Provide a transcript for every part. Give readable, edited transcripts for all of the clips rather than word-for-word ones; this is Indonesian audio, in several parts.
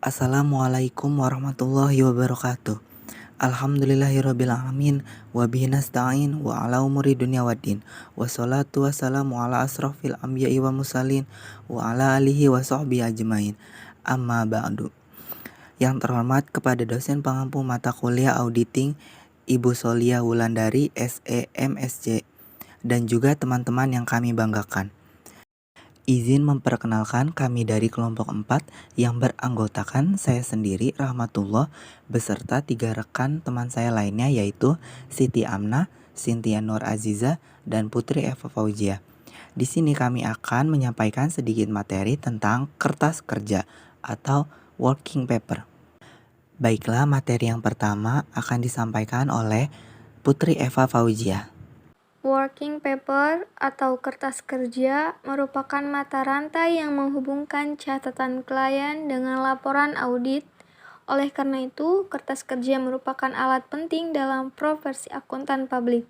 Assalamualaikum warahmatullahi wabarakatuh. Alhamdulillahirrabbilalamin. Wabihi nasta'in wa ala umuri dunia waddin. Wassalatu wassalamu ala asrafil anbiya'i wa mursalin wa ala alihi wa sahbihi ajmain. Amma ba'du. Yang terhormat kepada dosen pengampu mata kuliah auditing Ibu Solia Wulandari SEMSC dan juga teman-teman yang kami banggakan. Izin memperkenalkan kami dari kelompok 4 yang beranggotakan saya sendiri Rahmatullah beserta 3 rekan teman saya lainnya yaitu Siti Amna, Cynthia Nur Aziza, dan Putri Eva Fauzia. Di sini kami akan menyampaikan sedikit materi tentang kertas kerja atau working paper. Baiklah, materi yang pertama akan disampaikan oleh Putri Eva Fauzia. Working paper atau kertas kerja merupakan mata rantai yang menghubungkan catatan klien dengan laporan audit. Oleh karena itu, kertas kerja merupakan alat penting dalam profesi akuntan publik.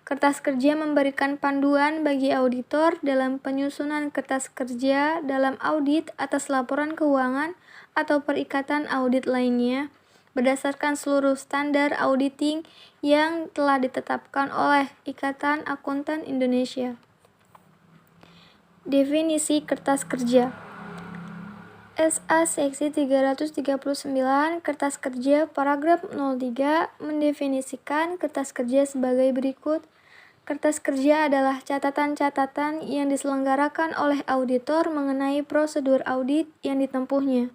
Kertas kerja memberikan panduan bagi auditor dalam penyusunan kertas kerja dalam audit atas laporan keuangan atau perikatan audit lainnya, berdasarkan seluruh standar auditing yang telah ditetapkan oleh Ikatan Akuntan Indonesia. Definisi kertas kerja. SA Seksi 339 Kertas Kerja Paragraf 03 mendefinisikan kertas kerja sebagai berikut. Kertas kerja adalah catatan-catatan yang diselenggarakan oleh auditor mengenai prosedur audit yang ditempuhnya,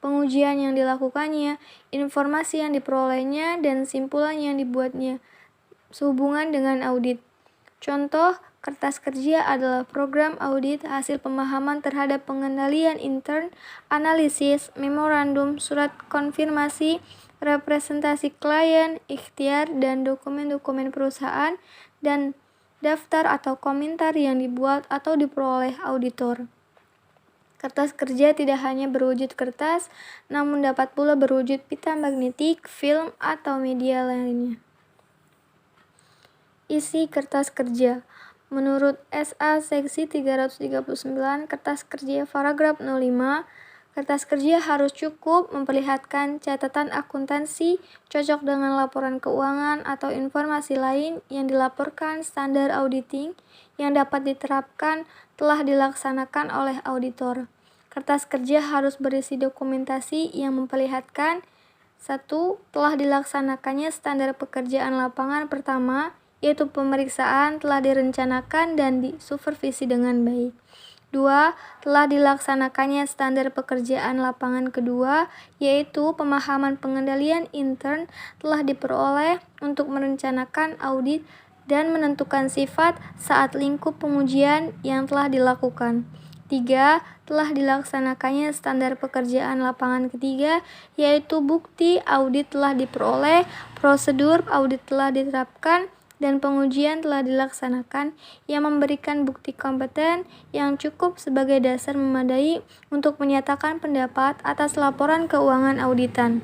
pengujian yang dilakukannya, informasi yang diperolehnya, dan simpulan yang dibuatnya sehubungan dengan audit. Contoh, kertas kerja adalah program audit hasil pemahaman terhadap pengendalian intern, analisis, memorandum, surat konfirmasi, representasi klien, ikhtiar, dan dokumen-dokumen perusahaan, dan daftar atau komentar yang dibuat atau diperoleh auditor. Kertas kerja tidak hanya berwujud kertas, namun dapat pula berwujud pita magnetik, film, atau media lainnya. Isi kertas kerja. Menurut SA Seksi 339 Kertas Kerja Paragraf 05, kertas kerja harus cukup memperlihatkan catatan akuntansi cocok dengan laporan keuangan atau informasi lain yang dilaporkan standar auditing yang dapat diterapkan telah dilaksanakan oleh auditor. Kertas kerja harus berisi dokumentasi yang memperlihatkan 1. Telah dilaksanakannya standar pekerjaan lapangan pertama, yaitu pemeriksaan telah direncanakan dan disupervisi dengan baik. 2. Telah dilaksanakannya standar pekerjaan lapangan kedua, yaitu pemahaman pengendalian intern telah diperoleh untuk merencanakan audit dan menentukan sifat saat lingkup pengujian yang telah dilakukan. 3. Telah dilaksanakannya standar pekerjaan lapangan ketiga, yaitu bukti audit telah diperoleh, prosedur audit telah diterapkan, dan pengujian telah dilaksanakan yang memberikan bukti kompeten yang cukup sebagai dasar memadai untuk menyatakan pendapat atas laporan keuangan auditan.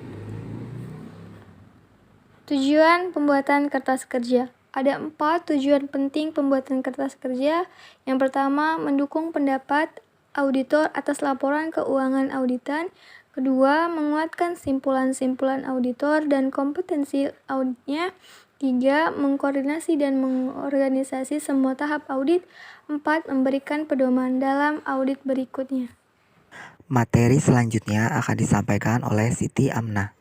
Tujuan pembuatan kertas kerja. Ada 4 tujuan penting pembuatan kertas kerja. Yang pertama, mendukung pendapat auditor atas laporan keuangan auditan. Kedua, menguatkan simpulan-simpulan auditor dan kompetensi auditnya. 3. Mengkoordinasi dan mengorganisasi semua tahap audit. 4. Memberikan pedoman dalam audit berikutnya. Materi selanjutnya akan disampaikan oleh Siti Amna.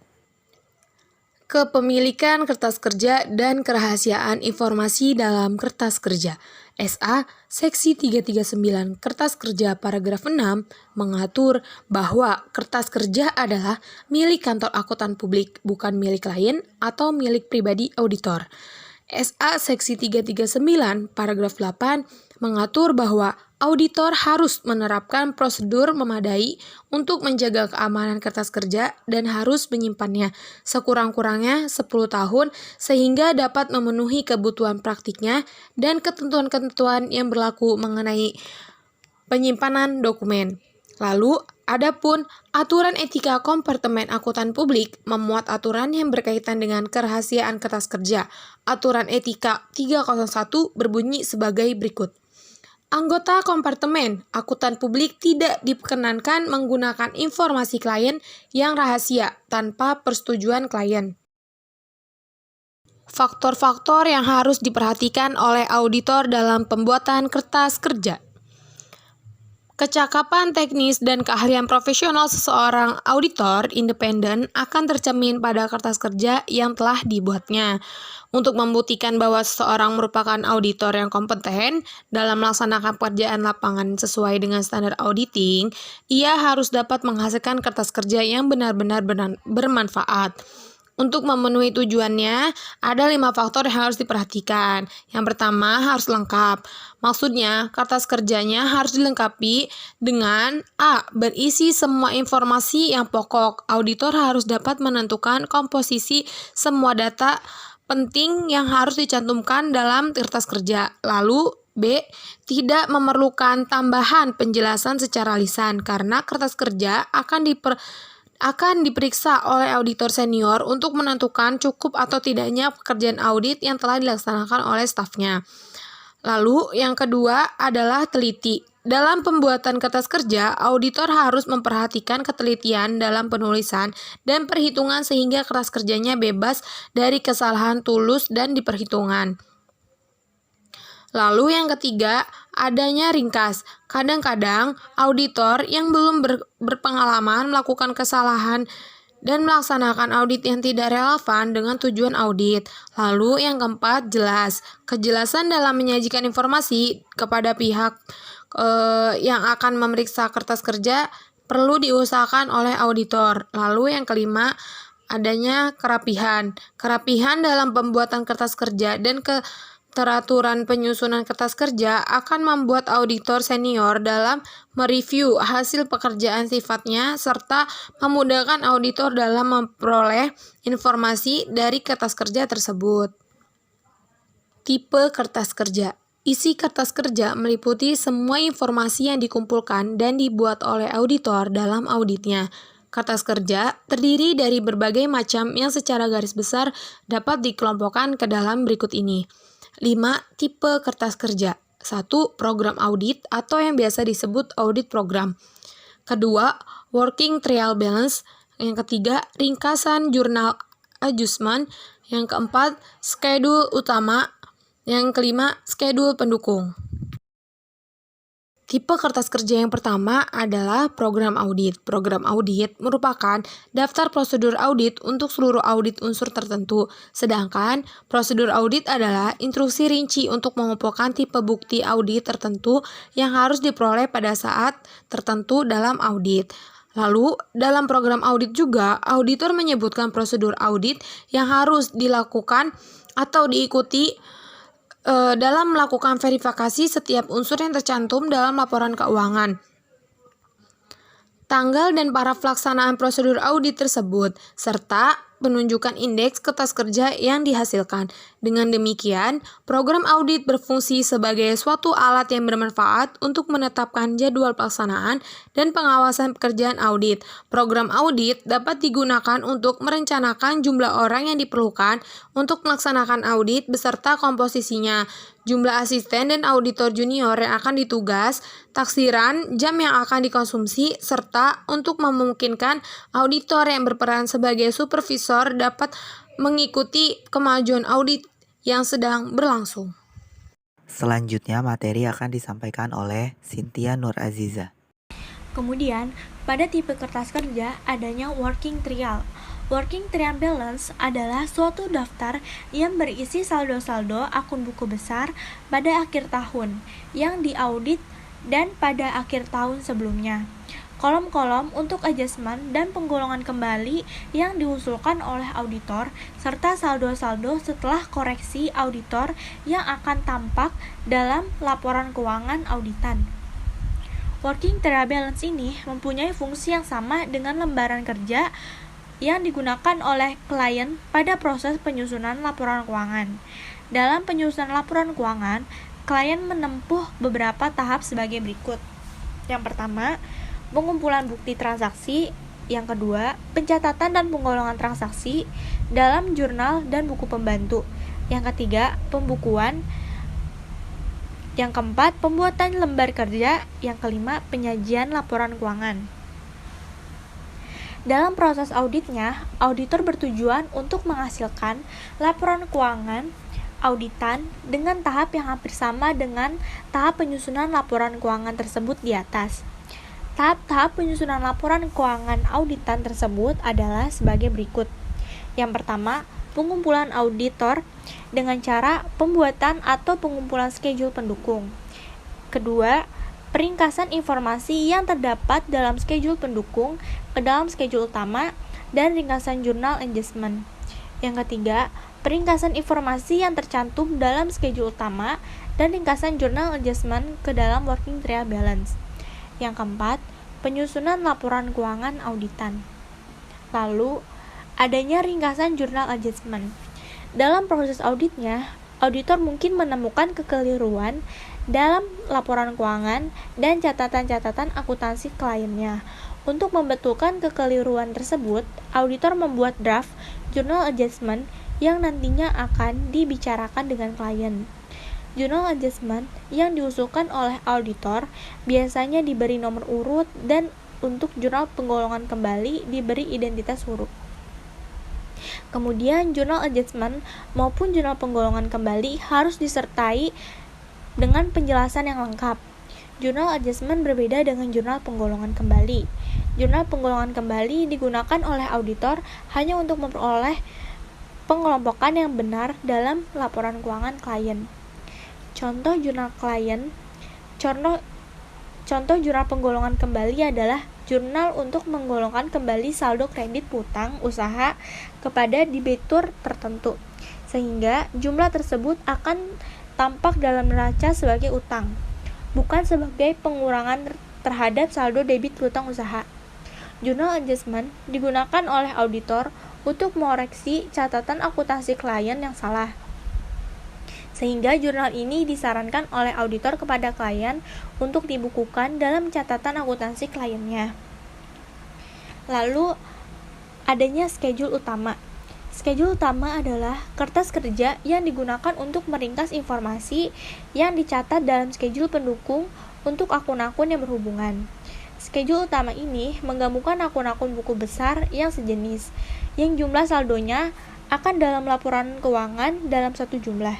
Kepemilikan kertas kerja dan kerahasiaan informasi dalam kertas kerja. SA Seksi 339 Kertas Kerja Paragraf 6 mengatur bahwa kertas kerja adalah milik kantor akuntan publik, bukan milik klien atau milik pribadi auditor. SA Seksi 339 Paragraf 8 mengatur bahwa auditor harus menerapkan prosedur memadai untuk menjaga keamanan kertas kerja dan harus menyimpannya sekurang-kurangnya 10 tahun sehingga dapat memenuhi kebutuhan praktiknya dan ketentuan-ketentuan yang berlaku mengenai penyimpanan dokumen. Lalu, adapun aturan etika kompartemen akuntan publik memuat aturan yang berkaitan dengan kerahasiaan kertas kerja. Aturan etika 301 berbunyi sebagai berikut. Anggota kompartemen akuntan publik tidak diperkenankan menggunakan informasi klien yang rahasia tanpa persetujuan klien. Faktor-faktor yang harus diperhatikan oleh auditor dalam pembuatan kertas kerja. Kecakapan teknis dan keahlian profesional seseorang auditor independen akan tercermin pada kertas kerja yang telah dibuatnya. Untuk membuktikan bahwa seseorang merupakan auditor yang kompeten dalam melaksanakan pekerjaan lapangan sesuai dengan standar auditing, ia harus dapat menghasilkan kertas kerja yang benar-benar bermanfaat. Untuk memenuhi tujuannya, ada 5 faktor yang harus diperhatikan. Yang pertama, harus lengkap. Maksudnya, kertas kerjanya harus dilengkapi dengan A. Berisi semua informasi yang pokok. Auditor harus dapat menentukan komposisi semua data penting yang harus dicantumkan dalam kertas kerja. Lalu, B. Tidak memerlukan tambahan penjelasan secara lisan, karena kertas kerja akan diperiksa oleh auditor senior untuk menentukan cukup atau tidaknya pekerjaan audit yang telah dilaksanakan oleh stafnya. Lalu yang kedua adalah teliti. Dalam pembuatan kertas kerja, auditor harus memperhatikan ketelitian dalam penulisan dan perhitungan sehingga kertas kerjanya bebas dari kesalahan tulis dan diperhitungan. Lalu yang ketiga, adanya ringkas. Kadang-kadang auditor yang belum berpengalaman melakukan kesalahan dan melaksanakan audit yang tidak relevan dengan tujuan audit. Lalu yang keempat, jelas. Kejelasan dalam menyajikan informasi kepada pihak yang akan memeriksa kertas kerja perlu diusahakan oleh auditor. Lalu yang kelima, adanya kerapihan. Kerapihan dalam pembuatan kertas kerja dan keteraturan penyusunan kertas kerja akan membuat auditor senior dalam mereview hasil pekerjaan sifatnya serta memudahkan auditor dalam memperoleh informasi dari kertas kerja tersebut. Tipe kertas kerja. Isi kertas kerja meliputi semua informasi yang dikumpulkan dan dibuat oleh auditor dalam auditnya. Kertas kerja terdiri dari berbagai macam yang secara garis besar dapat dikelompokkan ke dalam berikut ini. 5. Tipe kertas kerja. 1. Program audit atau yang biasa disebut audit program. Kedua, working trial balance. Yang ketiga, ringkasan jurnal adjustment. Yang keempat, schedule utama. Yang kelima, schedule pendukung. Tipe kertas kerja yang pertama adalah program audit. Program audit merupakan daftar prosedur audit untuk seluruh audit unsur tertentu. Sedangkan prosedur audit adalah instruksi rinci untuk mengumpulkan tipe bukti audit tertentu yang harus diperoleh pada saat tertentu dalam audit. Lalu, dalam program audit juga, auditor menyebutkan prosedur audit yang harus dilakukan atau diikuti dalam melakukan verifikasi setiap unsur yang tercantum dalam laporan keuangan. Tanggal dan para pelaksanaan prosedur audit tersebut, serta penunjukan indeks kertas kerja yang dihasilkan. Dengan demikian, program audit berfungsi sebagai suatu alat yang bermanfaat untuk menetapkan jadwal pelaksanaan dan pengawasan pekerjaan audit. Program audit dapat digunakan untuk merencanakan jumlah orang yang diperlukan untuk melaksanakan audit beserta komposisinya, jumlah asisten dan auditor junior yang akan ditugas, taksiran, jam yang akan dikonsumsi, serta untuk memungkinkan auditor yang berperan sebagai supervisor dapat mengikuti kemajuan audit yang sedang berlangsung. Selanjutnya materi akan disampaikan oleh Cynthia Nur Aziza. Kemudian, pada tipe kertas kerja adanya working trial. Working trial balance adalah suatu daftar yang berisi saldo-saldo akun buku besar pada akhir tahun yang diaudit dan pada akhir tahun sebelumnya. Kolom-kolom untuk adjustment dan penggolongan kembali yang diusulkan oleh auditor, serta saldo-saldo setelah koreksi auditor yang akan tampak dalam laporan keuangan auditan. Working trial balance ini mempunyai fungsi yang sama dengan lembaran kerja yang digunakan oleh klien pada proses penyusunan laporan keuangan. Dalam penyusunan laporan keuangan, klien menempuh beberapa tahap sebagai berikut. Yang pertama, pengumpulan bukti transaksi. Yang kedua, pencatatan dan penggolongan transaksi dalam jurnal dan buku pembantu. Yang ketiga, pembukuan. Yang keempat, pembuatan lembar kerja. Yang kelima, penyajian laporan keuangan. Dalam proses auditnya, auditor bertujuan untuk menghasilkan laporan keuangan auditan dengan tahap yang hampir sama dengan tahap penyusunan laporan keuangan tersebut di atas. Tahap-tahap penyusunan laporan keuangan auditan tersebut adalah sebagai berikut. Yang pertama, pengumpulan auditor dengan cara pembuatan atau pengumpulan schedule pendukung. Kedua, peringkasan informasi yang terdapat dalam schedule pendukung ke dalam schedule utama dan ringkasan jurnal adjustment. Yang ketiga, peringkasan informasi yang tercantum dalam schedule utama dan ringkasan jurnal adjustment ke dalam working trial balance. Yang keempat, penyusunan laporan keuangan auditan. Lalu, adanya ringkasan jurnal adjustment. Dalam proses auditnya, auditor mungkin menemukan kekeliruan dalam laporan keuangan dan catatan-catatan akuntansi kliennya. Untuk membetulkan kekeliruan tersebut, auditor membuat draft journal adjustment yang nantinya akan dibicarakan dengan klien. Journal adjustment yang diusulkan oleh auditor biasanya diberi nomor urut dan untuk jurnal penggolongan kembali diberi identitas huruf. Kemudian jurnal adjustment maupun jurnal penggolongan kembali harus disertai dengan penjelasan yang lengkap. Jurnal adjustment berbeda dengan jurnal penggolongan kembali. Jurnal penggolongan kembali digunakan oleh auditor hanya untuk memperoleh pengelompokan yang benar dalam laporan keuangan klien. Contoh jurnal penggolongan kembali adalah jurnal untuk menggolongkan kembali saldo kredit hutang usaha kepada debitur tertentu, sehingga jumlah tersebut akan tampak dalam neraca sebagai utang, bukan sebagai pengurangan terhadap saldo debit hutang usaha. Jurnal adjustment digunakan oleh auditor untuk mengoreksi catatan akuntansi klien yang salah, sehingga jurnal ini disarankan oleh auditor kepada klien untuk dibukukan dalam catatan akuntansi kliennya. Lalu, adanya schedule utama. Schedule utama adalah kertas kerja yang digunakan untuk meringkas informasi yang dicatat dalam schedule pendukung untuk akun-akun yang berhubungan. Schedule utama ini menggabungkan akun-akun buku besar yang sejenis, yang jumlah saldonya akan dalam laporan keuangan dalam satu jumlah.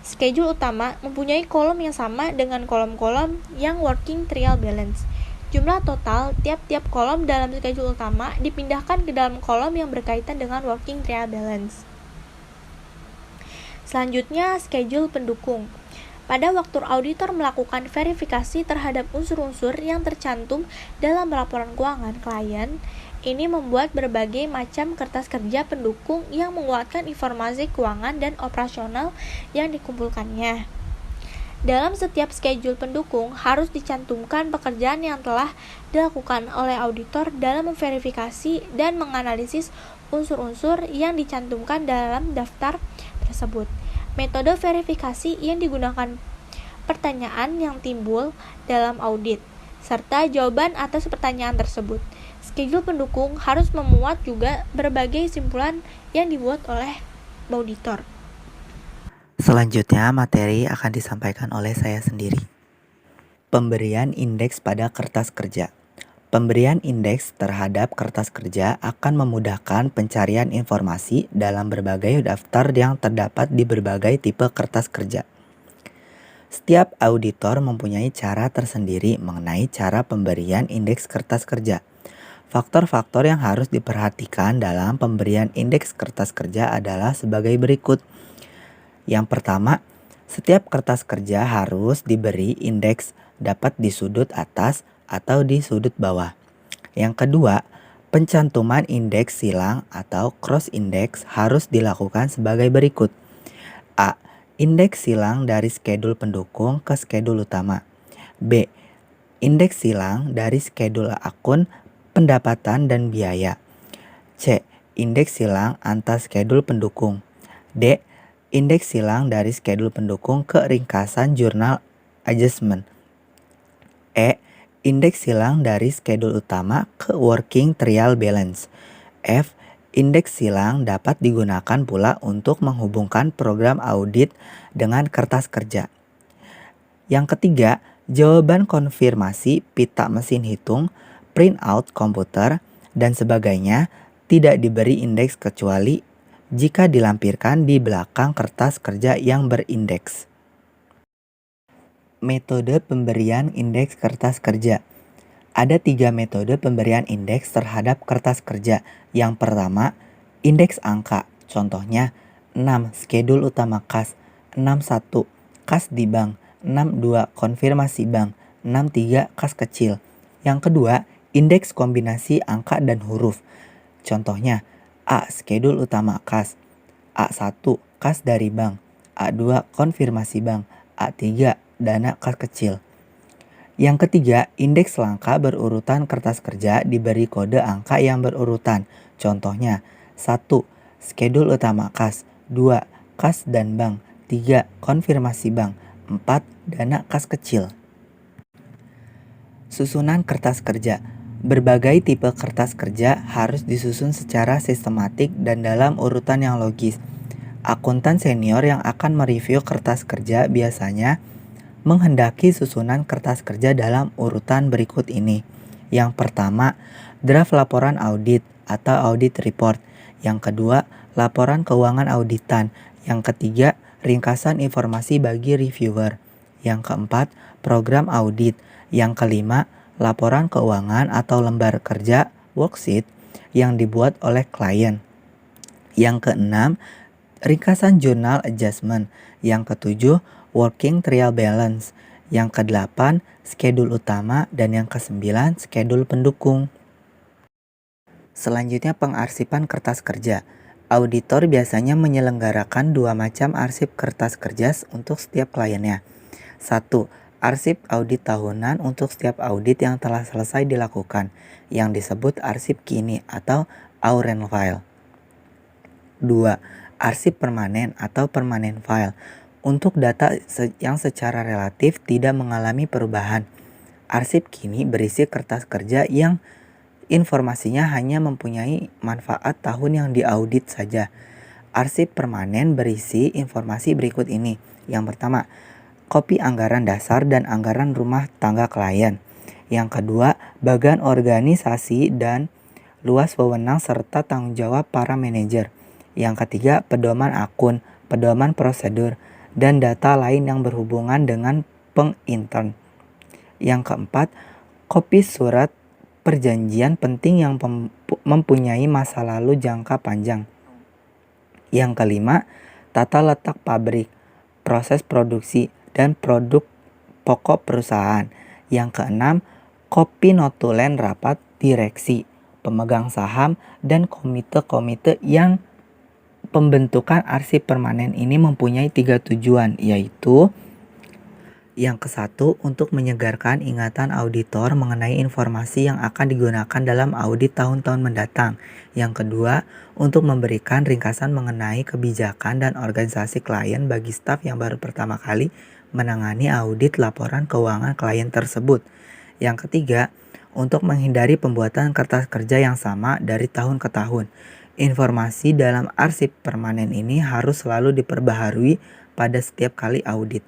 Schedule utama mempunyai kolom yang sama dengan kolom-kolom yang working trial balance. Jumlah total tiap-tiap kolom dalam schedule utama dipindahkan ke dalam kolom yang berkaitan dengan working trial balance. Selanjutnya, schedule pendukung. Pada waktu auditor melakukan verifikasi terhadap unsur-unsur yang tercantum dalam laporan keuangan klien, ini membuat berbagai macam kertas kerja pendukung yang menguatkan informasi keuangan dan operasional yang dikumpulkannya. Dalam setiap schedule pendukung harus dicantumkan pekerjaan yang telah dilakukan oleh auditor dalam memverifikasi dan menganalisis unsur-unsur yang dicantumkan dalam daftar tersebut. Metode verifikasi yang digunakan pertanyaan yang timbul dalam audit, serta jawaban atas pertanyaan tersebut. Schedule pendukung harus memuat juga berbagai kesimpulan yang dibuat oleh auditor. Selanjutnya, materi akan disampaikan oleh saya sendiri. Pemberian indeks pada kertas kerja. Pemberian indeks terhadap kertas kerja akan memudahkan pencarian informasi dalam berbagai daftar yang terdapat di berbagai tipe kertas kerja. Setiap auditor mempunyai cara tersendiri mengenai cara pemberian indeks kertas kerja. Faktor-faktor yang harus diperhatikan dalam pemberian indeks kertas kerja adalah sebagai berikut. Yang pertama, setiap kertas kerja harus diberi indeks dapat di sudut atas atau di sudut bawah. Yang kedua, pencantuman indeks silang atau cross index harus dilakukan sebagai berikut. A. Indeks silang dari schedule pendukung ke schedule utama. B. Indeks silang dari schedule akun pendapatan dan biaya. C. Indeks silang antar schedule pendukung. D. Indeks silang dari schedule pendukung ke ringkasan jurnal adjustment. E. Indeks silang dari schedule utama ke working trial balance. F. Indeks silang dapat digunakan pula untuk menghubungkan program audit dengan kertas kerja. Yang ketiga, jawaban konfirmasi pita mesin hitung, printout komputer, dan sebagainya tidak diberi indeks kecuali jika dilampirkan di belakang kertas kerja yang berindeks. Metode pemberian indeks kertas kerja. Ada 3 metode pemberian indeks terhadap kertas kerja. Yang pertama, indeks angka. Contohnya 6 skedul utama kas, 61 kas di bank, 62 konfirmasi bank, 63 kas kecil. Yang kedua, indeks kombinasi angka dan huruf. Contohnya A skedul utama kas, A1 kas dari bank, A2 konfirmasi bank, A3 dana kas kecil. Yang ketiga, indeks langkah berurutan kertas kerja diberi kode angka yang berurutan. Contohnya 1 skedul utama kas, 2 kas dan bank, 3 konfirmasi bank, 4 dana kas kecil. Susunan kertas kerja. Berbagai tipe kertas kerja harus disusun secara sistematik dan dalam urutan yang logis. Akuntan senior yang akan mereview kertas kerja biasanya menghendaki susunan kertas kerja dalam urutan berikut ini. Yang pertama, draft laporan audit atau audit report. Yang kedua, laporan keuangan auditan. Yang ketiga, ringkasan informasi bagi reviewer. Yang keempat, program audit. Yang kelima, laporan keuangan atau lembar kerja worksheet yang dibuat oleh klien. Yang keenam, ringkasan jurnal adjustment. Yang ketujuh, working trial balance. Yang kedelapan, skedul utama. Dan yang kesembilan, skedul pendukung. Selanjutnya, pengarsipan kertas kerja. Auditor biasanya menyelenggarakan 2 macam arsip kertas kerja untuk setiap kliennya. 1. Arsip audit tahunan untuk setiap audit yang telah selesai dilakukan, yang disebut arsip kini atau Auren file. 2. Arsip permanen atau permanent file untuk data yang secara relatif tidak mengalami perubahan. Arsip kini berisi kertas kerja yang informasinya hanya mempunyai manfaat tahun yang diaudit saja. Arsip permanen berisi informasi berikut ini. Yang pertama, kopi anggaran dasar dan anggaran rumah tangga klien. Yang kedua, bagian organisasi dan luas wewenang serta tanggung jawab para manajer. Yang ketiga, pedoman akun, pedoman prosedur, dan data lain yang berhubungan dengan pengintern. Yang keempat, kopi surat perjanjian penting yang mempunyai masa lalu jangka panjang. Yang kelima, tata letak pabrik, proses produksi, dan produk pokok perusahaan. Yang keenam, kopi notulen rapat direksi, pemegang saham, dan komite-komite yang pembentukan arsip permanen ini mempunyai 3 tujuan, yaitu yang ke-1 untuk menyegarkan ingatan auditor mengenai informasi yang akan digunakan dalam audit tahun-tahun mendatang. Yang kedua, untuk memberikan ringkasan mengenai kebijakan dan organisasi klien bagi staf yang baru pertama kali menangani audit laporan keuangan klien tersebut. Yang ketiga, untuk menghindari pembuatan kertas kerja yang sama dari tahun ke tahun. Informasi dalam arsip permanen ini harus selalu diperbaharui pada setiap kali audit.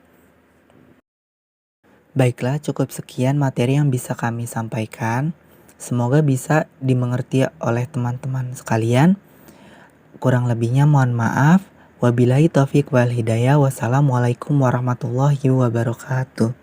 Baiklah, cukup sekian materi yang bisa kami sampaikan. Semoga bisa dimengerti oleh teman-teman sekalian. Kurang lebihnya mohon maaf. Wabillahi taufiq wal hidayah. Wassalamualaikum warahmatullahi wabarakatuh.